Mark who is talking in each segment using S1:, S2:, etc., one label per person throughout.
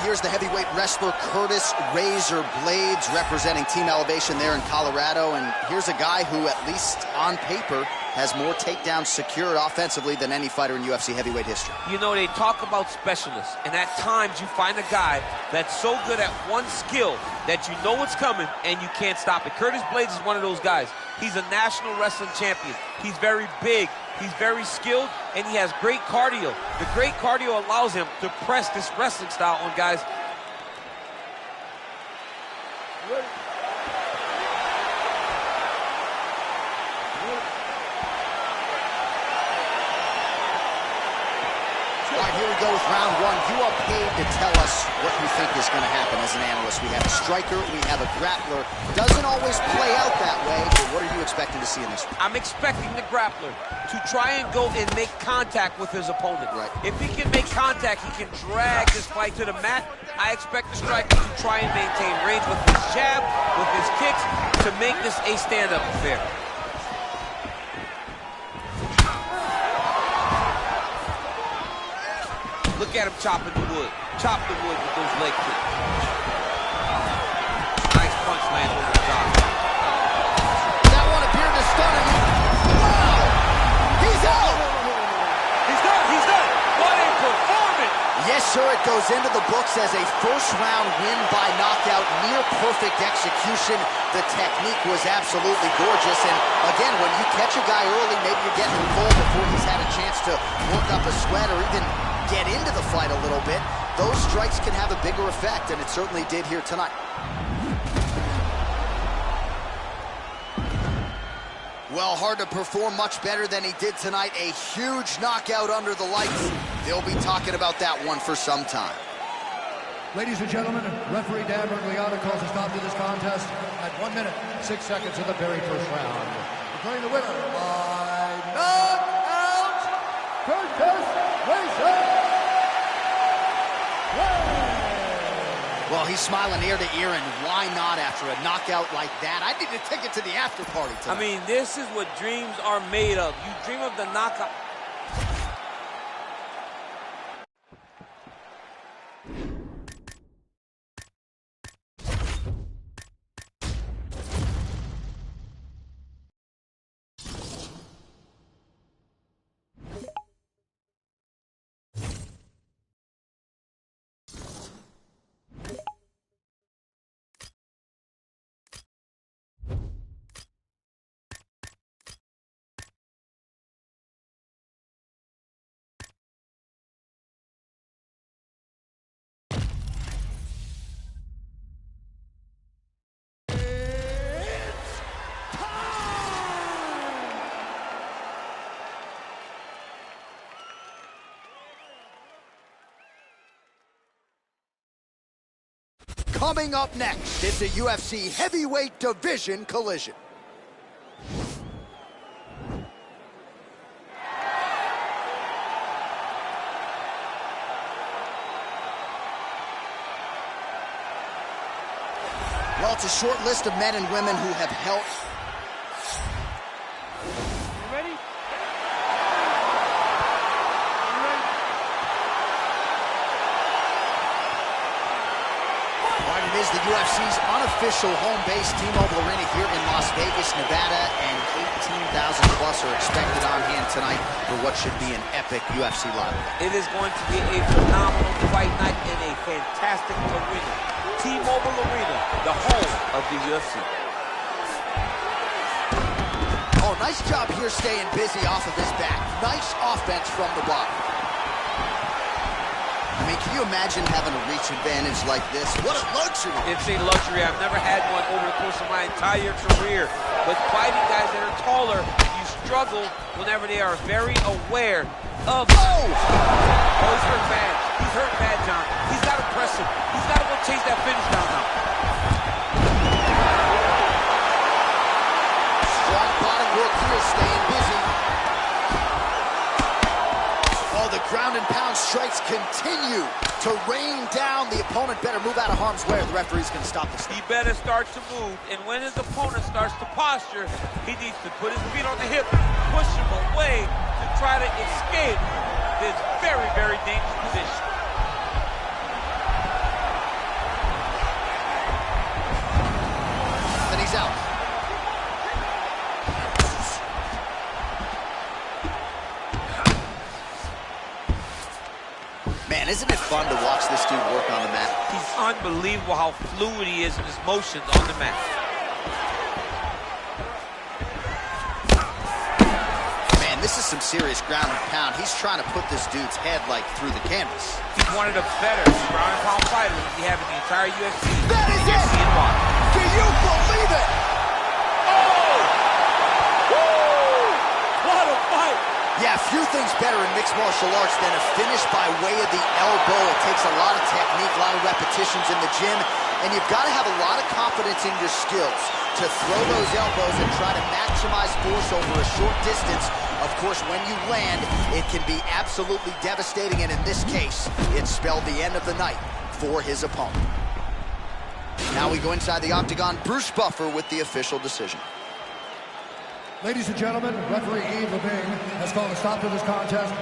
S1: here's the heavyweight wrestler Curtis Razor Blades representing Team Elevation there in Colorado. And here's a guy who, at least on paper, has more takedowns secured offensively than any fighter in UFC heavyweight history.
S2: You know, they talk about specialists, and at times you find a guy that's so good at one skill that you know what's coming and you can't stop it. Curtis Blades is one of those guys. He's a national wrestling champion. He's very big, he's very skilled, and he has great cardio. The great cardio allows him to press this wrestling style on guys.
S1: All right, here we go with round one. You are paid to tell us what you think is going to happen as an analyst. We have a striker, we have a grappler. Doesn't always play out that way, but what are you expecting to see in this one?
S2: I'm expecting the grappler to try and go and make contact with his opponent.
S1: Right.
S2: If he can make contact, he can drag this fight to the mat. I expect the striker to try and maintain range with his jab, with his kicks, to make this a stand-up affair. Look at him chopping the wood. Chop the wood with those leg kicks. Nice punch lands over the top.
S1: That one appeared to stun him. Wow! He's out!
S2: He's done! He's done! What a performance!
S1: Yes, sir, it goes into the books as a first-round win by knockout. Near-perfect execution. The technique was absolutely gorgeous. And, again, when you catch a guy early, maybe you're getting him cold before he's had a chance to work up a sweat or even get into the fight a little bit. Those strikes can have a bigger effect, and it certainly did here tonight. Well, hard to perform much better than he did tonight. A huge knockout under the lights. They'll be talking about that one for some time.
S3: Ladies and gentlemen, referee Dan Bergliata calls a stop to this contest at 1 minute, 6 seconds of the very first round. Declaring the winner by knockout, Curtis Razor.
S1: Well, he's smiling ear to ear, and why not after a knockout like that? I need a ticket to the after party tonight.
S2: I mean, this is what dreams are made of. You dream of the knockout.
S1: Coming up next, it's a UFC heavyweight division collision. Well, it's a short list of men and women who have held...
S2: You ready?
S1: It is the UFC's unofficial home base, T-Mobile Arena here in Las Vegas, Nevada, and 18,000 plus are expected on hand tonight for what should be an epic UFC live event.
S2: It is going to be a phenomenal fight night in a fantastic arena. T-Mobile Arena, the home of the UFC.
S1: Oh, nice job here staying busy off of his back. Nice offense from the bottom. I mean, can you imagine having a reach advantage like this? What a luxury.
S2: It's a luxury. I've never had one over the course of my entire career. But fighting guys that are taller, you struggle whenever they are very aware of...
S1: Oh!
S2: Oh, he's hurt bad. He's hurt bad, John. He's got to press him. He's got to go chase that finish down now.
S1: Strong bottom work here, staying busy. Oh, the ground and pound strikes continue to rain down. The opponent better move out of harm's way or the referee's going to stop this.
S2: He better start to move, and when his opponent starts to posture, he needs to put his feet on the hip, push him away to try to escape this very, very dangerous position.
S1: isn't it fun to watch this dude work on the mat?
S2: He's unbelievable how fluid he is in his motions on the mat.
S1: Man, this is some serious ground and pound. He's trying to put this dude's head, like, through the canvas.
S2: He's one of the better ground and pound fighters we have in the entire UFC.
S1: That is it! Do you believe it?
S2: Oh! Woo! What a fight!
S1: Yeah, few things better in mixed martial arts than a finish by way of the elbow. It takes a lot of technique, a lot of repetitions in the gym, and you've got to have a lot of confidence in your skills to throw those elbows and try to maximize force over a short distance. Of course, when you land, it can be absolutely devastating, and in this case, it spelled the end of the night for his opponent. Now we go inside the octagon. Bruce Buffer with the official decision.
S3: Ladies and gentlemen, referee Yves Levine has called a stop to this contest.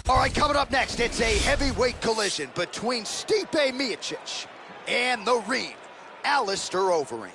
S1: All right, coming up next, it's a heavyweight collision between Stipe Miocic and the Reem, Alistair Overeem.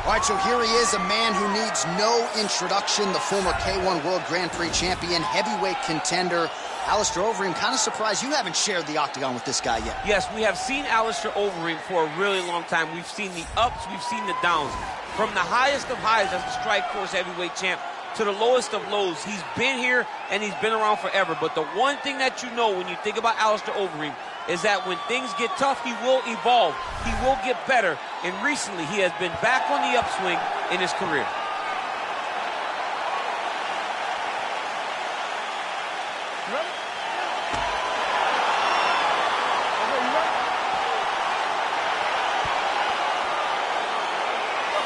S1: All right, so here he is, a man who needs no introduction, the former K1 World Grand Prix champion, heavyweight contender. Alistair Overeem, kind of surprised you haven't shared the octagon with this guy yet.
S2: Yes, we have seen Alistair Overeem for a really long time. We've seen the ups, we've seen the downs. From the highest of highs as the Strikeforce heavyweight champ to the lowest of lows, he's been here and he's been around forever. But the one thing that you know when you think about Alistair Overeem is that when things get tough, he will evolve. He will get better. And recently, he has been back on the upswing in his career.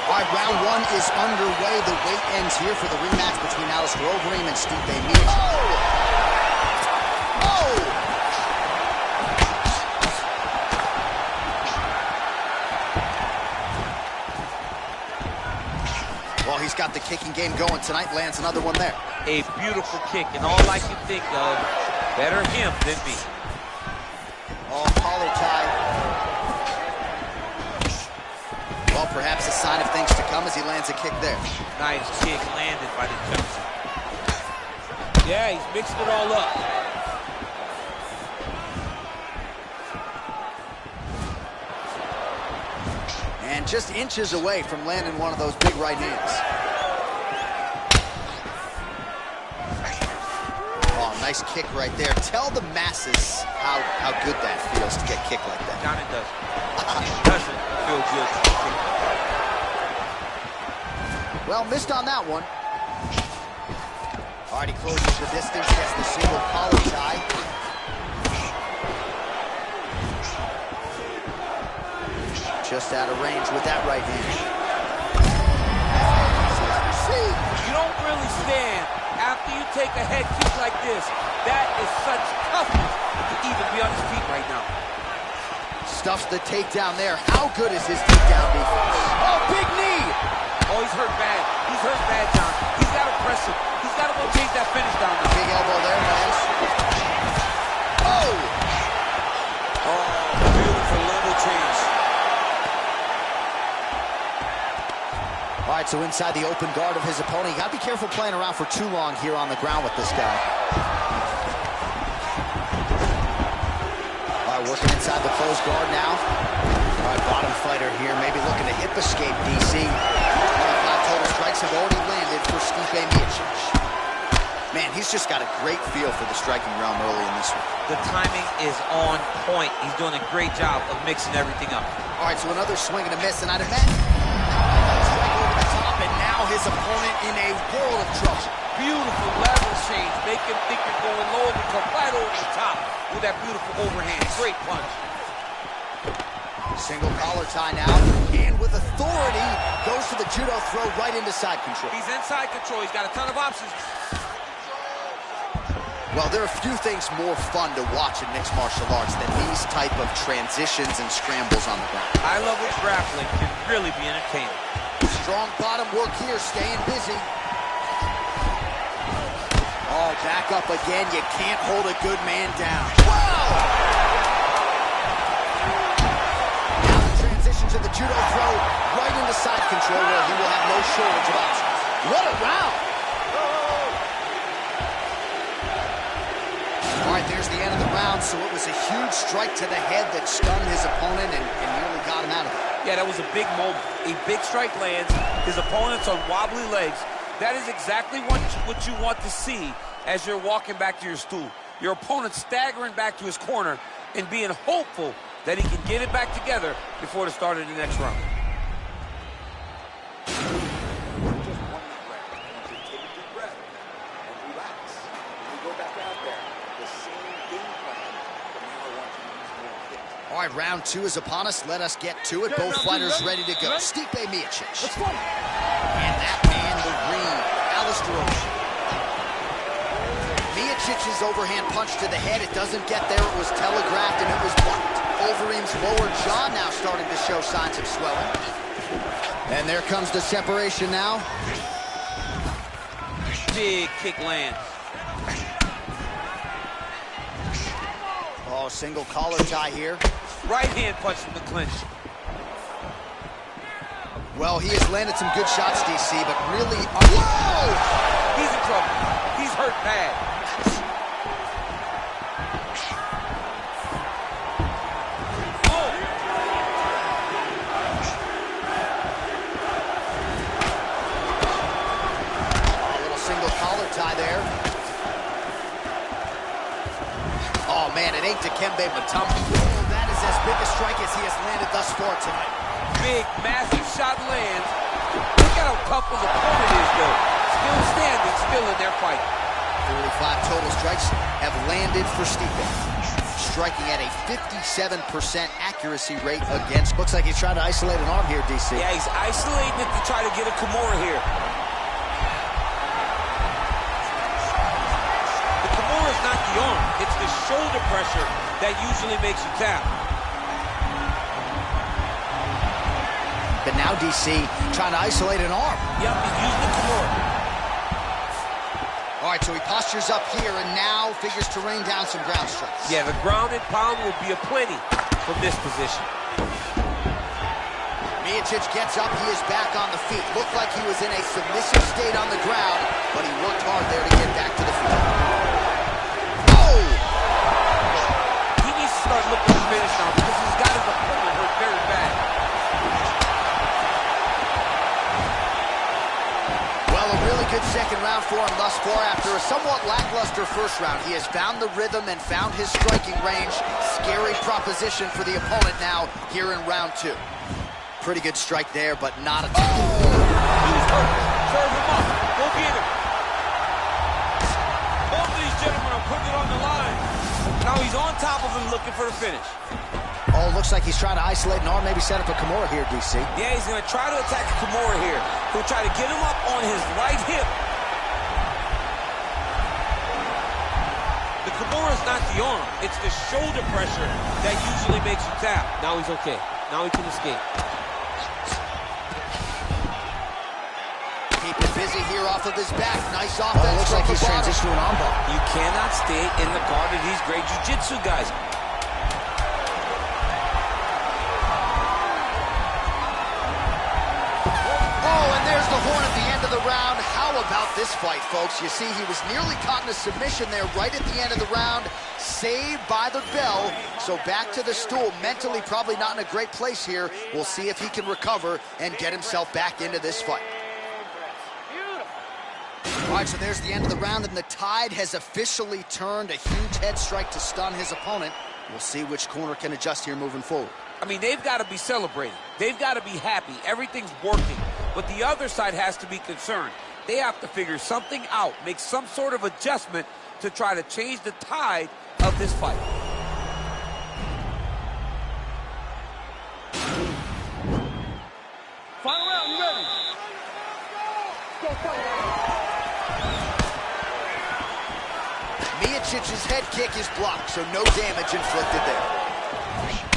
S1: All right, round one is underway. The wait ends here for the rematch between Alistair Overeem and Stipe Miocic. Well, he's got the kicking game going tonight. Lands another one there.
S2: A beautiful kick, and all I can think of, better him than me.
S1: Oh, collar tie. Well, perhaps a sign of things to come as he lands a kick there.
S2: Nice kick landed by the Johnson. Yeah, he's mixing it all up.
S1: And just inches away from landing one of those big right hands. Oh, nice kick right there. Tell the masses how good that feels to get kicked like that.
S2: John, it doesn't. It doesn't feel good to get kicked.
S1: Well, missed on that one. All right, he closes the distance, gets the single collar tie. Just out of range with that right hand.
S2: You don't really stand after you take a head kick like this. That is such toughness to even be on his feet right now.
S1: Stuffs the takedown there. How good is his takedown defense? Oh, big knee!
S2: Oh, he's hurt bad. He's hurt bad, John. He's got to press him. He's got to go chase that finish down there.
S1: Big elbow there, lands. Oh!
S2: Oh, beautiful level change.
S1: All right, so inside the open guard of his opponent. You got to be careful playing around for too long here on the ground with this guy. All right, working inside the closed guard now. All right, bottom fighter here, maybe looking to hip escape, DC. 25 total strikes have already landed for Stipe Miocic. Man, he's just got a great feel for the striking realm early in this one.
S2: The timing is on point. He's doing a great job of mixing everything up.
S1: All right, so another swing and a miss, and I'd imagine strike over the top, and now his opponent in a world of trouble.
S2: Beautiful level change. Make him think you're going low and come right over the top with that beautiful overhand. Great punch.
S1: Single collar tie now, and with authority, goes to the judo throw right into side control.
S2: He's inside control. He's got a ton of options.
S1: Well, there are few things more fun to watch in mixed martial arts than these type of transitions and scrambles on the ground.
S2: I love what grappling can really be entertaining.
S1: Strong bottom work here, staying busy. Oh, back up again. You can't hold a good man down. Whoa! Now the transition to the judo throw right into side control where he will have no shortage of options. What a round! All right, there's the end of the round, so it was a huge strike to the head that stunned his opponent and nearly got him out of it.
S2: Yeah, that was a big moment. A big strike lands. His opponent's on wobbly legs. That is exactly what you want to see as you're walking back to your stool. Your opponent staggering back to his corner and being hopeful that he can get it back together before the start of the next round.
S1: All right, round two is upon us. Let us get to it. Both fighters ready to go. Stipe Miocic. And that man, the ring, Alistair Overeem. Miocic's overhand punch to the head. It doesn't get there. It was telegraphed, and it was blocked. Overeem's lower jaw now starting to show signs of swelling. And there comes the separation now.
S2: Big kick lands.
S1: Oh, single collar tie here.
S2: Right hand punch from the clinch.
S1: Well, he has landed some good shots, DC, but really... Whoa!
S2: He's in trouble. He's hurt bad. Oh!
S1: A little single collar tie there. Oh, man, it ain't Dikembe Mutombo. That is as big a strike as he has landed thus far tonight.
S2: Big, massive shot lands. Look at how tough his opponent is, though. Still standing, still in their fight.
S1: 45 total strikes have landed for Stipe. Striking at a 57% accuracy rate against... Looks like he's trying to isolate an arm here, DC.
S2: Yeah, he's isolating it to try to get a Kimura here. The Kimura is not the arm. It's the shoulder pressure that usually makes you tap.
S1: But now DC trying to isolate an arm.
S2: Yep, he's using the Kimura.
S1: All right, so he postures up here and now figures to rain down some ground strikes.
S2: Yeah, the ground and pound will be aplenty from this position.
S1: Miocic gets up, he is back on the feet. Looked like he was in a submissive state on the ground, but he worked hard there to get back to the feet. Oh!
S2: He needs to start looking to finish now because he's got his opponent hurt very bad.
S1: Well, a really good second round for him thus far. After a somewhat lackluster first round, he has found the rhythm and found his striking range. Scary proposition for the opponent now here in round two. Pretty good strike there, but not a...
S2: Oh! He's hurt. Serve him up. Go get him. Both of these gentlemen are putting it on the line. Now he's on top of him looking for the finish.
S1: Oh, looks like he's trying to isolate an arm, maybe set up a Kimura here, DC.
S2: Yeah, he's going to try to attack Kimura here. He'll try to get him up on his right hip. The Kimura is not the arm. It's the shoulder pressure that usually makes you tap. Now he's okay. Now he can escape.
S1: Keeping busy here off of his back. Nice offense. Oh, looks like he's transitioning to an armbar.
S2: You cannot stay in the guard of these great jiu-jitsu guys.
S1: The horn at the end of the round. How about this fight, folks? You see, he was nearly caught in a submission there right at the end of the round. Saved by the bell. So back to the stool. Mentally probably not in a great place here. We'll see if he can recover and get himself back into this fight. All right, so there's the end of the round, and the tide has officially turned. A huge head strike to stun his opponent. We'll see which corner can adjust here moving forward.
S2: I mean, they've got to be celebrating. They've got to be happy. Everything's working. But the other side has to be concerned. They have to figure something out, make some sort of adjustment to try to change the tide of this fight.
S4: Final round, you ready? Go fight.
S1: Miocic's head kick is blocked, so no damage inflicted there.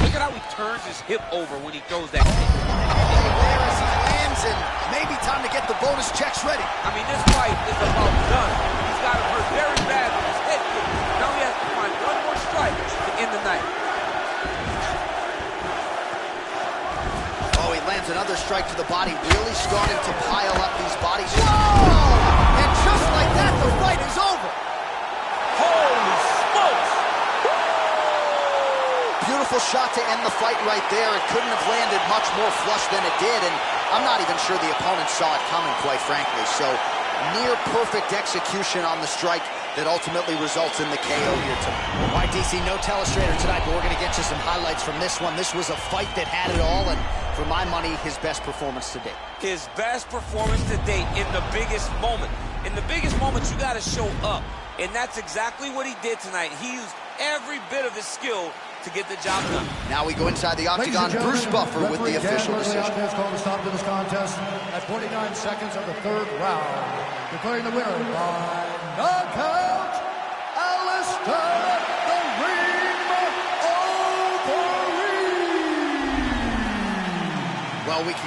S2: Look at how he turns his hip over when he throws that kick.
S1: There as he lands, and maybe time to get the bonus checks ready.
S2: I mean, this fight is about done. He's got him hurt very bad with his head kick. Now he has to find one more strike to end the night.
S1: Oh, he lands another strike to the body, really starting to pile up these bodies. Whoa! And just like that, the fight is over.
S2: Holy smokes!
S1: Beautiful shot to end the fight right there. It couldn't have landed much more flush than it did, and I'm not even sure the opponent saw it coming, quite frankly. So, near perfect execution on the strike that ultimately results in the KO here tonight. All right, DC, no telestrator tonight, but we're going to get you some highlights from this one. This was a fight that had it all, and for my money, his best performance to date.
S2: His best performance to date in the biggest moment. In the biggest moments, you got to show up, and that's exactly what he did tonight. He used every bit of his skill to get the job done.
S1: Now we go inside the octagon. Bruce Buffer with the official decision.
S3: Has called a stop to this contest at 49 seconds of the third round, declaring the winner by knockout, Alistair the Ream Overeem.
S1: Well, we can